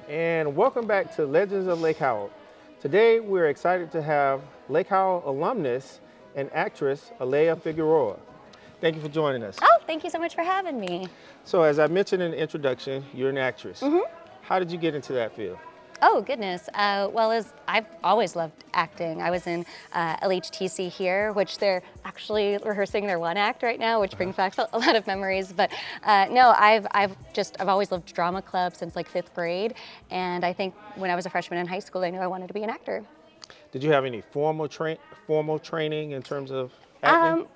and welcome back to Legends of Lake Howell. Today we're excited to have Lake Howell alumnus and actress Aléa Figueroa. Thank you for joining us. Oh, thank you so much for having me. So as I mentioned in the introduction, you're an actress. How did you get into that field? Oh, goodness. I've always loved acting. I was in LHTC here, which they're actually rehearsing their one act right now, which brings back a lot of memories. But no, I've always loved drama club since like 5th grade. And I think when I was a freshman in high school, I knew I wanted to be an actor. Did you have any formal training in terms of acting?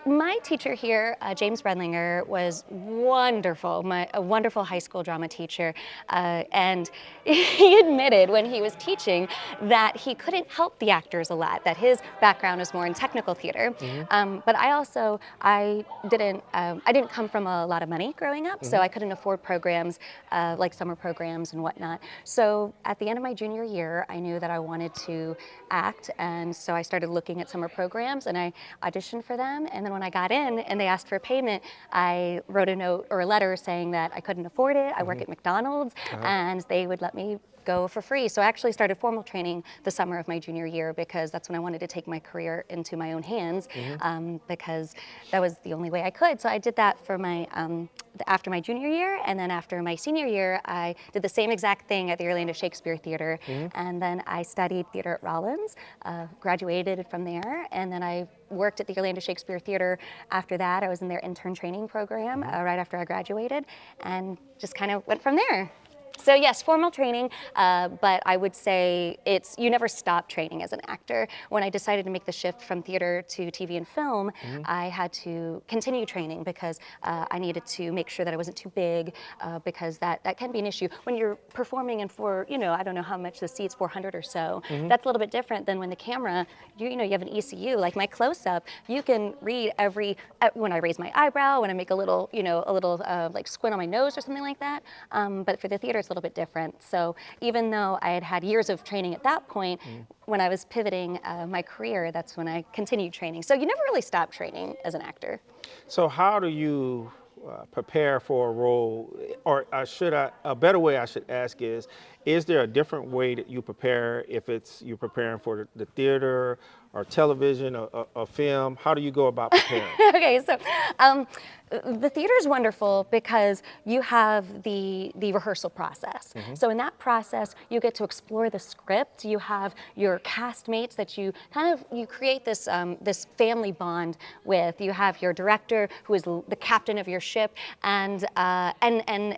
My teacher here, James Brenlinger, was wonderful, a wonderful high school drama teacher. And he admitted when he was teaching that he couldn't help the actors a lot, that his background was more in technical theater. But I didn't come from a lot of money growing up, so I couldn't afford programs like summer programs and whatnot. So at the end of my junior year, I knew that I wanted to act, and so I started looking at summer programs and I auditioned for them. And then when I got in and they asked for payment, I wrote a note or a letter saying that I couldn't afford it. I work at McDonald's, and they would let me go for free. So I actually started formal training the summer of my junior year because that's when I wanted to take my career into my own hands, because that was the only way I could. So I did that for my after my junior year, and then after my senior year, I did the same exact thing at the Orlando Shakespeare Theater, and then I studied theater at Rollins, graduated from there, and then I worked at the Orlando Shakespeare Theater. After that, I was in their intern training program right after I graduated, and just kind of went from there. So yes, formal training, but I would say you never stop training as an actor. When I decided to make the shift from theater to TV and film, I had to continue training because I needed to make sure that I wasn't too big, because that can be an issue. When you're performing in I don't know how much the seats, 400 or so, that's a little bit different than when the camera, you have an ECU, like my close-up, you can read when I raise my eyebrow, when I make a little like squint on my nose or something like that, but for the theater, it's a little bit different. So even though I had had years of training at that point, when I was pivoting my career, that's when I continued training. So you never really stop training as an actor. So how do you prepare for a role, or a better way I should ask is there a different way that you prepare if you're preparing for the theater or television or film? How do you go about preparing? Okay, so the theater is wonderful because you have the rehearsal process. So in that process, you get to explore the script. You have your castmates that you create this this family bond with. You have your director who is the captain of your ship, and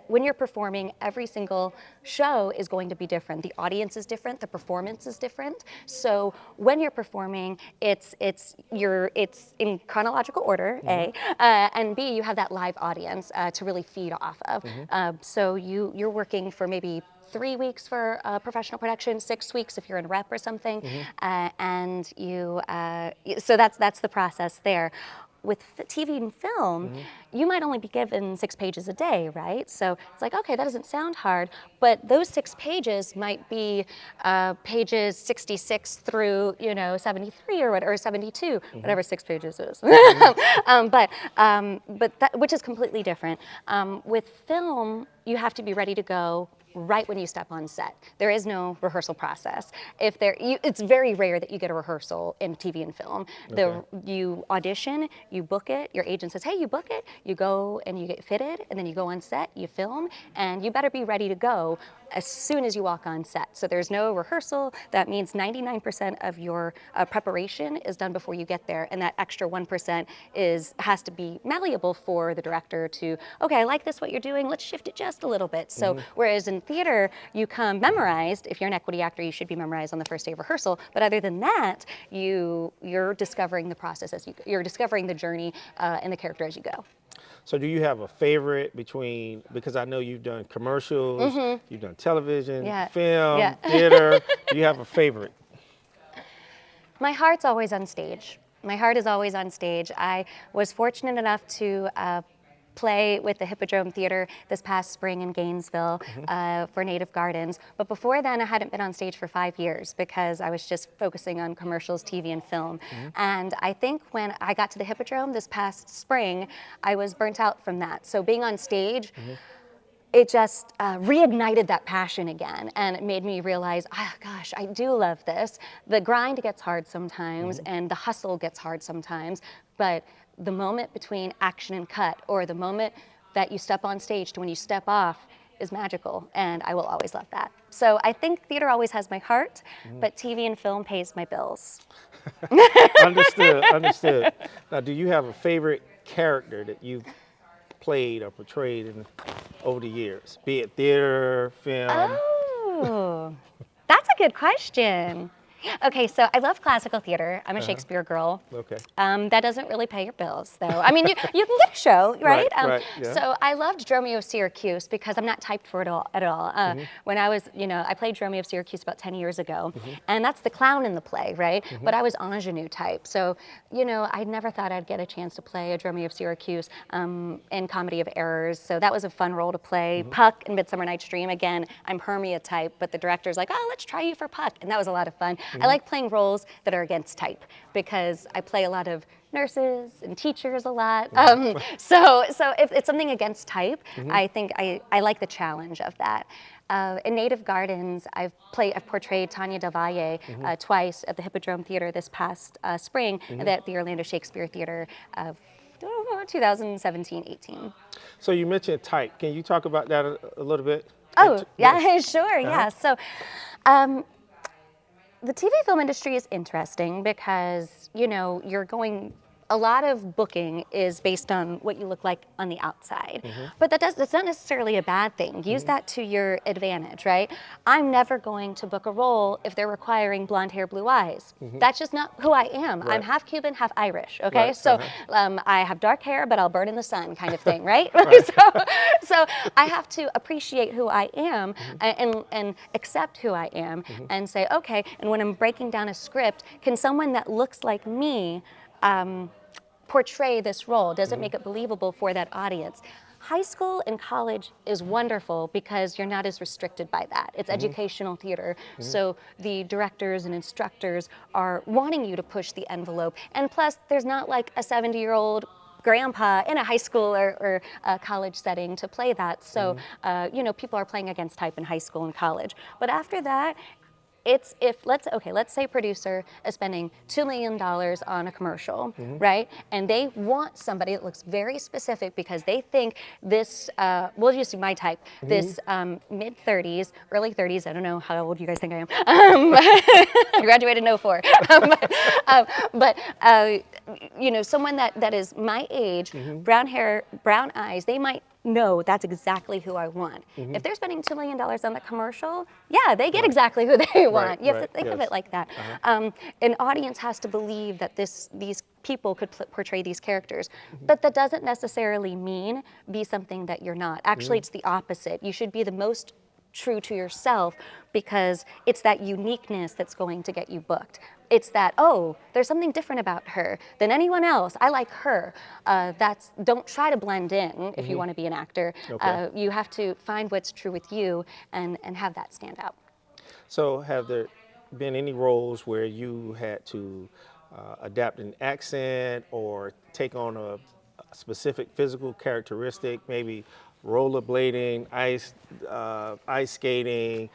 when you're performing, every single show is going to be different. The audience is different. The performance is different. So when you're performing, it's in chronological order, A, and B, you have that live audience to really feed off of. So you're working for maybe 3 weeks for a professional production, 6 weeks if you're in rep or something, and so that's the process there. With TV and film, you might only be given 6 pages a day, right? So it's like, okay, that doesn't sound hard, but those 6 pages might be pages 66 through 73 or 72, whatever 6 pages is. But which is completely different. With film, you have to be ready to go right when you step on set. There is no rehearsal process. It's very rare that you get a rehearsal in TV and film. Okay. You audition, you book it, your agent says, hey, you book it, you go and you get fitted, and then you go on set, you film, and you better be ready to go as soon as you walk on set. So there's no rehearsal. That means 99% of your preparation is done before you get there, and that extra 1% has to be malleable for the director to, okay, I like this, what you're doing, let's shift it just a little bit. So whereas in theater, you come memorized. If you're an equity actor, you should be memorized on the first day of rehearsal. But other than that, you're discovering the process you're discovering the journey and the character as you go. So do you have a favorite because I know you've done commercials, you've done television, film, theater. Do you have a favorite? My heart's always on stage. My heart is always on stage. I was fortunate enough to play with the Hippodrome Theater this past spring in Gainesville for Native Gardens. But before then, I hadn't been on stage for 5 years because I was just focusing on commercials, TV, and film. And I think when I got to the Hippodrome this past spring, I was burnt out from that. So being on stage, it just reignited that passion again, and it made me realize, oh gosh, I do love this. The grind gets hard sometimes, and the hustle gets hard sometimes, but the moment between action and cut, or the moment that you step on stage to when you step off, is magical, and I will always love that. So I think theater always has my heart, but TV and film pays my bills. Understood, understood. Now, do you have a favorite character that you've played or portrayed over the years, be it theater, film? Oh, that's a good question. Okay, so I love classical theater. I'm a Shakespeare girl. Okay. That doesn't really pay your bills, though. I mean, you can get a show, right? Right, yeah. So I loved Dromio of Syracuse because I'm not typed for it all, at all. When I was, I played Dromio of Syracuse about 10 years ago, and that's the clown in the play, right? But I was ingenue type. So, I never thought I'd get a chance to play a Dromio of Syracuse in Comedy of Errors. So that was a fun role to play. Puck in Midsummer Night's Dream, again, I'm Hermia type, but the director's like, oh, let's try you for Puck. And that was a lot of fun. I like playing roles that are against type because I play a lot of nurses and teachers a lot. So if it's something against type, I think I like the challenge of that. In Native Gardens, I've portrayed Tanya Del Valle twice at the Hippodrome Theater this past spring, and at the Orlando Shakespeare Theater of 2017-18. So you mentioned type. Can you talk about that a little bit? Oh, yeah, sure, yeah. So the TV film industry is interesting because, a lot of booking is based on what you look like on the outside. But that's not necessarily a bad thing. Use that to your advantage, right? I'm never going to book a role if they're requiring blonde hair, blue eyes. That's just not who I am. I'm half Cuban, half Irish, okay? Right. So I have dark hair, but I'll burn in the sun kind of thing, right? So I have to appreciate who I am and accept who I am and say, okay, and when I'm breaking down a script, can someone that looks like me portray this role? Does it make it believable for that audience? High school and college is wonderful because you're not as restricted by that. It's educational theater, so the directors and instructors are wanting you to push the envelope. And plus, there's not like a 70-year-old grandpa in a high school or a college setting to play that. So, people are playing against type in high school and college. But after that, it's let's say a producer is spending $2 million on a commercial, right? And they want somebody that looks very specific because they think this, we'll just do my type, this mid-30s, early 30s, I don't know how old you guys think I am. I graduated in 04. Someone that is my age, brown hair, brown eyes, they might know that's exactly who I want. If they're spending $2 million on the commercial, yeah, they get exactly who they want. You have to think of it like that. An audience has to believe that these people could portray these characters, but that doesn't necessarily mean be something that you're not. Actually, it's the opposite. You should be the most true to yourself because it's that uniqueness that's going to get you booked. It's that, oh, there's something different about her than anyone else. I like her. Don't try to blend in if you want to be an actor. Okay. You have to find what's true with you and have that stand out. So have there been any roles where you had to adapt an accent or take on a specific physical characteristic, maybe rollerblading, ice skating,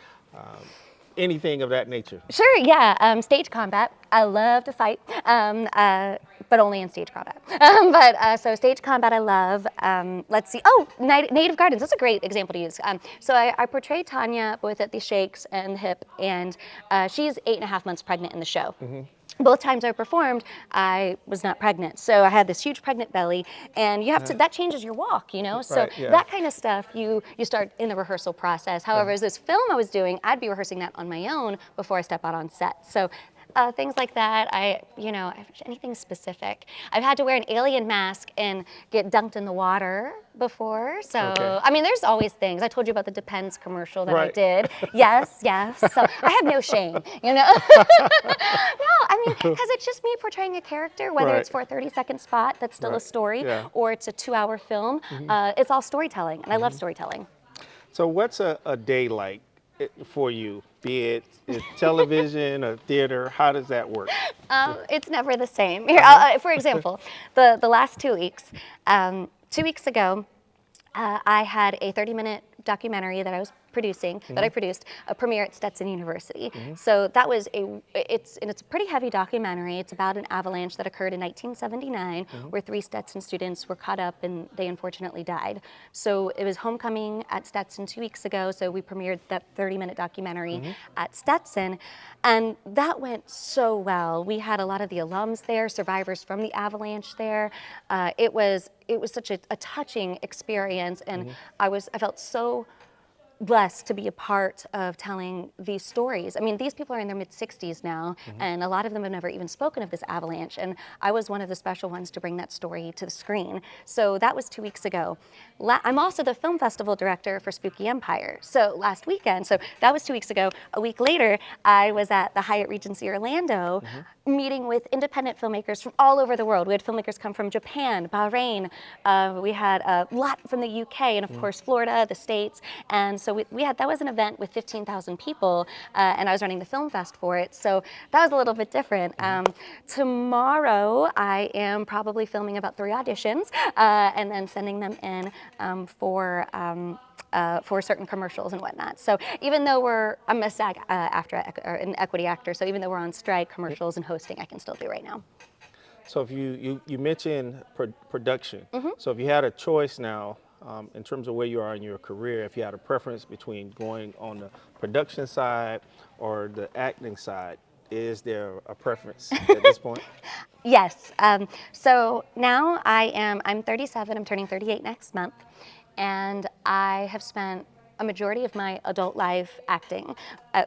anything of that nature? Sure, yeah. Stage combat. I love to fight, but only in stage combat. So stage combat I love. Let's see. Oh, Native Gardens. That's a great example to use. So I portrayed Tanya both at the Shakes and the Hip, and she's 8.5 months pregnant in the show. Both times I performed, I was not pregnant. So I had this huge pregnant belly, and you have to, that changes your walk, So Right, yeah. that kind of stuff you start in the rehearsal process. However, as this film I was doing, I'd be rehearsing that on my own before I step out on set. So things like that, anything specific. I've had to wear an alien mask and get dunked in the water befo So, Okay. I mean, there's always things. I told you about the Depends commercial that I Right. did. Yes. So I have no shame, No, I mean, because it's just me portraying a character, whether Right. it's for a 30-second spot that's still a Right. story, Yeah. or it's a 2-hour film. It's all storytelling, and I love storytelling. So what's a day like for you, be it television or theater? How does that work? It's never the same. Here, for example, the last 2 weeks, 2 weeks ago, I had a 30-minute documentary that I was producing, that I produced, a premiere at Stetson University. So that was it's a pretty heavy documentary. It's about an avalanche that occurred in 1979, where 3 Stetson students were caught up and they unfortunately died. So it was homecoming at Stetson 2 weeks ago, so we premiered that 30-minute documentary at Stetson, and that went so well. We had a lot of the alums there, survivors from the avalanche there. It was such a touching experience, and I felt so blessed to be a part of telling these stories. I mean, these people are in their mid-60s now, and a lot of them have never even spoken of this avalanche, and I was one of the special ones to bring that story to the screen. So that was 2 weeks ago. I'm also the film festival director for Spooky Empire, so last weekend, so that was 2 weeks ago. A week later, I was at the Hyatt Regency Orlando, meeting with independent filmmakers from all over the world. We had filmmakers come from Japan, Bahrain, we had a lot from the UK, and of course Florida, the States, and so that was an event with 15,000 people, and I was running the film fest for it, so that was a little bit different. Tomorrow I am probably filming about 3 auditions, and then sending them in for certain commercials and whatnot. So even though I'm a SAG an equity actor, so even though we're on strike, commercials and hosting I can still do right now. So if you mentioned production, so if you had a choice now in terms of where you are in your career, if you had a preference between going on the production side or the acting side, is there a preference at this point? Yes. So now I'm 37, I'm turning 38 next month, and I have spent a majority of my adult life acting,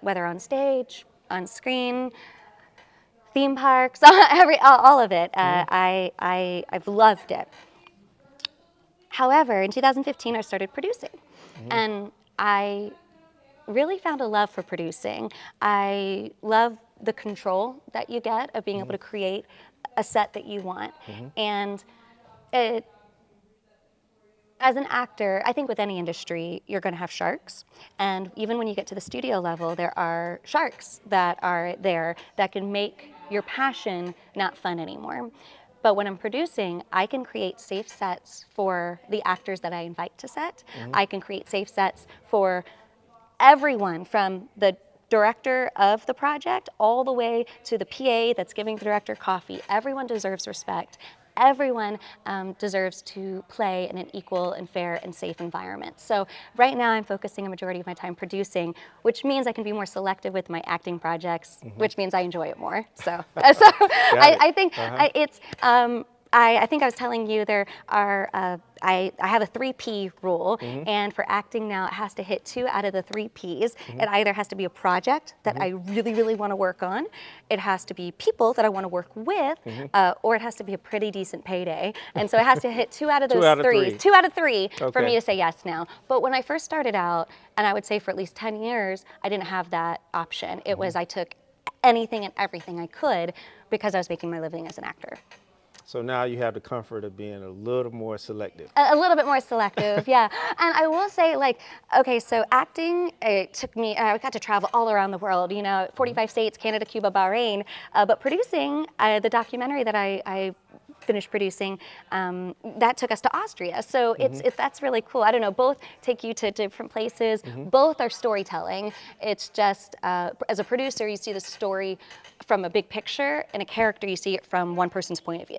whether on stage, on screen, theme parks, all of it. I've loved it. However, in 2015, I started producing, and I really found a love for producing. I love the control that you get of being able to create a set that you want. And as an actor, I think with any industry, you're going to have sharks. And even when you get to the studio level, there are sharks that are there that can make your passion not fun anymore. But when I'm producing, I can create safe sets for the actors that I invite to set. I can create safe sets for everyone, from the director of the project all the way to the PA that's giving the director coffee. Everyone deserves respect. Everyone deserves to play in an equal and fair and safe environment. So right now I'm focusing a majority of my time producing, which means I can be more selective with my acting projects, which means I enjoy it more. So, I think I think I was telling you there are, I have a 3P rule, and for acting now it has to hit 2 out of the 3 Ps. It either has to be a project that I really, really want to work on, it has to be people that I want to work with, or it has to be a pretty decent payday. And so it has to hit 2 out of those 3. 2 out of 3 for me to say yes now. But when I first started out, and I would say for at least 10 years, I didn't have that option. It was I took anything and everything I could because I was making my living as an actor. So now you have the comfort of being a little more selective. A little bit more selective, yeah. And I will say, like, okay, so acting, it took me, I got to travel all around the world, 45 states, Canada, Cuba, Bahrain. But producing, the documentary that I finished producing, that took us to Austria. So that's really cool. I don't know, both take you to different places. Both are storytelling. It's just, as a producer, you see the story from a big picture, and a character, you see it from one person's point of view.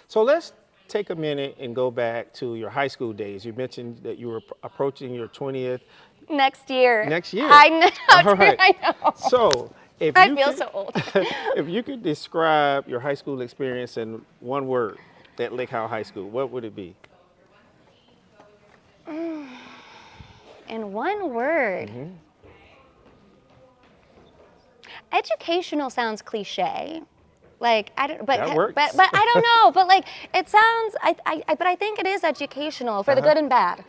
So let's take a minute and go back to your high school days. You mentioned that you were approaching your 20th. Next year. Next year. I know. All right. I know. So I feel so old. if you could describe your high school experience in one word at Lake Howell High School, what would it be? In one word. Educational sounds cliche. Like, I don't, but, That works. but I don't know, but like, it sounds, but I think it is educational for the good and bad,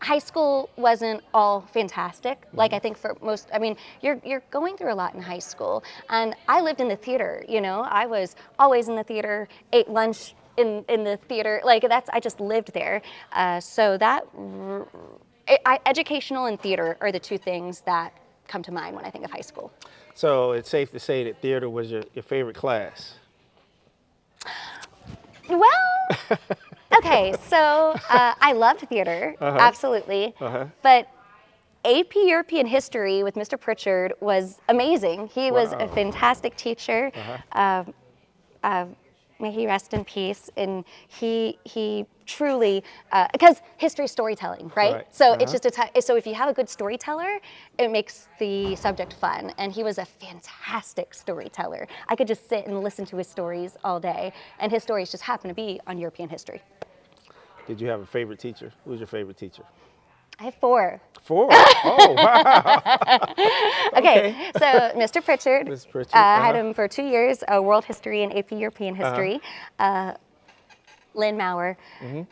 high school wasn't all fantastic. Like, I think for most, I mean, you're going through a lot in high school, and I lived in the theater, I was always in the theater, ate lunch in the theater, like I just lived there. So that, educational and theater are the 2 things that come to mind when I think of high school. So it's safe to say that theater was your favorite class. Well, okay, Okay, so I loved theater, absolutely. But AP European History with Mr. Pritchard was amazing. He was a Wow. fantastic teacher. May he rest in peace. And he truly, because history storytelling, right? Right. So it's just so if you have a good storyteller, it makes the subject fun. And he was a fantastic storyteller. I could just sit and listen to his stories all day, and his stories just happen to be on European history. Did you have a favorite teacher? Who was your favorite teacher? I have four. 4. Oh, wow. Okay, Okay. so Mr. Pritchard, Miss Pritchard. I had him for 2 years, World History and AP European History. Lynn Mauer,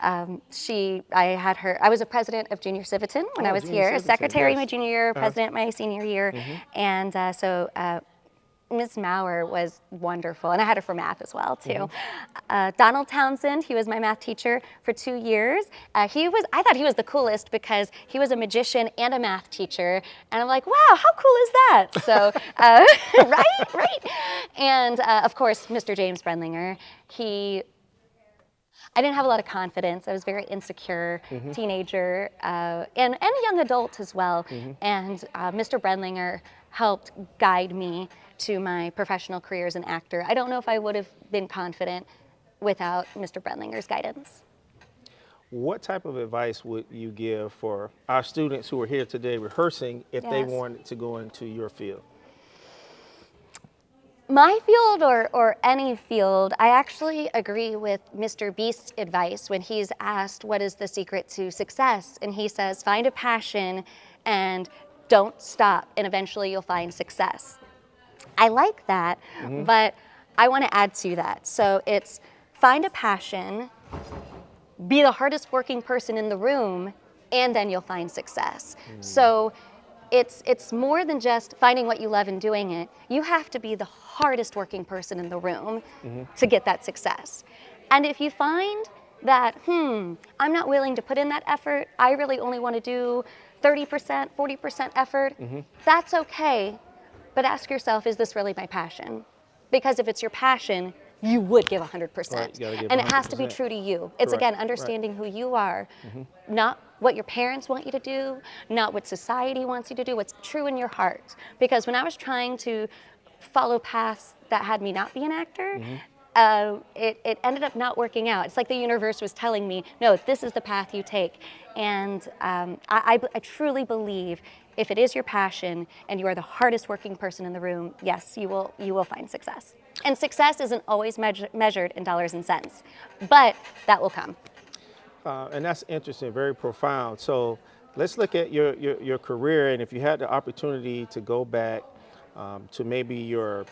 I had her, I was a president of Junior Civitan when I was Junior here, Civitan, secretary my yes. junior year, president my senior year, and so Ms. Mauer was wonderful, and I had her for math as well too. Donald Townsend, he was my math teacher for 2 years. I thought he was the coolest because he was a magician and a math teacher, and I'm like, wow, how cool is that? So, right. And of course, Mr. James Brenlinger, I didn't have a lot of confidence. I was very insecure teenager and young adult as well. And Mr. Brenlinger helped guide me to my professional career as an actor. I don't know if I would have been confident without Mr. Brenlinger's guidance. What type of advice would you give for our students who are here today rehearsing if they Yes. wanted to go into your field? My field or any field, I actually agree with Mr. Beast's advice when he's asked what is the secret to success. And he says, find a passion and don't stop, and eventually you'll find success. I like that, but I want to add to that. So it's find a passion, be the hardest working person in the room, and then you'll find success. So it's more than just finding what you love and doing it. You have to be the hardest working person in the room to get that success. And if you find that, I'm not willing to put in that effort, I really only want to do 30%, 40% effort, that's okay. But ask yourself, is this really my passion? Because if it's your passion, you would give 100%. Right, you gotta give and it has to be 100%. true to you. It's Correct, again, right. understanding who you are, not what your parents want you to do, not what society wants you to do, what's true in your heart. Because when I was trying to follow paths that had me not be an actor, it ended up not working out. It's like the universe was telling me, no, this is the path you take. And I truly believe if it is your passion and you are the hardest working person in the room, yes, you will find success. And success isn't always measured in dollars and cents, but that will come. And that's interesting, very profound. So let's look at your career, and if you had the opportunity to go back to maybe your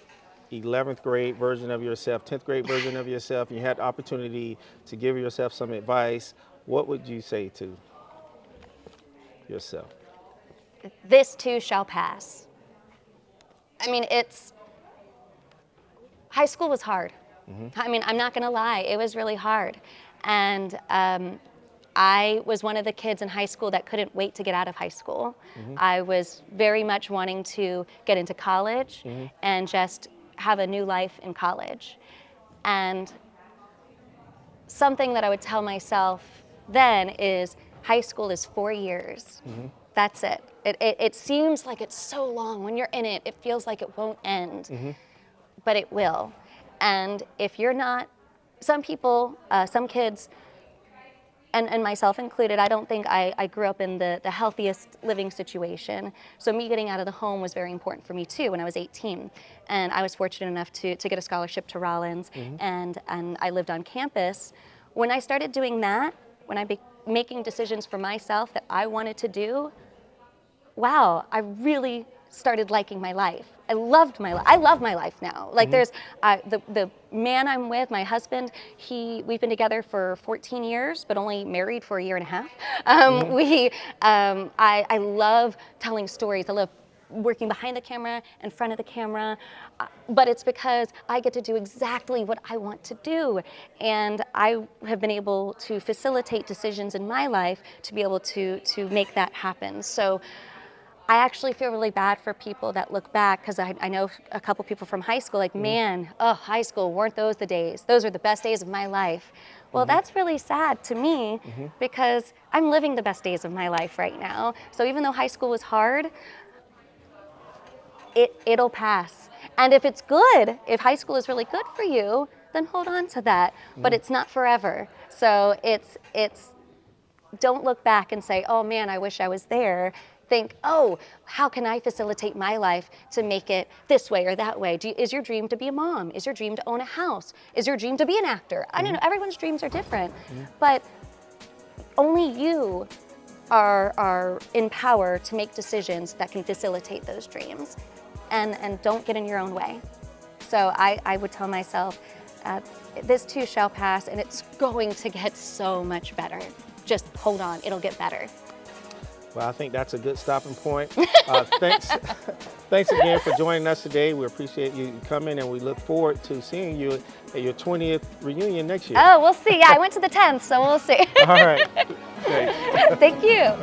11th grade version of yourself, 10th grade version of yourself, and you had the opportunity to give yourself some advice, what would you say to yourself? This too shall pass. I mean, high school was hard. I mean, I'm not gonna lie, it was really hard. And I was one of the kids in high school that couldn't wait to get out of high school. I was very much wanting to get into college and just have a new life in college. And something that I would tell myself then is high school is 4 years. That's it. It seems like it's so long. When you're in it, it feels like it won't end, but it will. And if you're not, some people, some kids, and myself included, I don't think I grew up in the healthiest living situation. So me getting out of the home was very important for me too when I was 18. And I was fortunate enough to get a scholarship to Rollins, and I lived on campus. When I started doing that, when I making decisions for myself that I wanted to do, wow, I really started liking my life. I loved my life. I love my life now. Like there's the man I'm with, my husband. We've been together for 14 years, but only married for a year and a half. I love telling stories. I love working behind the camera, in front of the camera, but it's because I get to do exactly what I want to do. And I have been able to facilitate decisions in my life to be able to make that happen. So I actually feel really bad for people that look back, because I know a couple people from high school, like, man, oh, high school, weren't those the days? Those are the best days of my life. Well, that's really sad to me, because I'm living the best days of my life right now. So even though high school was hard, it'll pass. And if it's good, if high school is really good for you, then hold on to that. But it's not forever. So it's don't look back and say, oh man, I wish I was there. Think, oh, how can I facilitate my life to make it this way or that way? Is your dream to be a mom? Is your dream to own a house? Is your dream to be an actor? I don't know, everyone's dreams are different, but only you are in power to make decisions that can facilitate those dreams, and don't get in your own way. So I would tell myself, this too shall pass, and it's going to get so much better. Just hold on, it'll get better. Well, I think that's a good stopping point. Thanks again for joining us today. We appreciate you coming, and we look forward to seeing you at your 20th reunion next year. Oh, we'll see. Yeah, I went to the 10th, so we'll see. All right. Great. Thank you.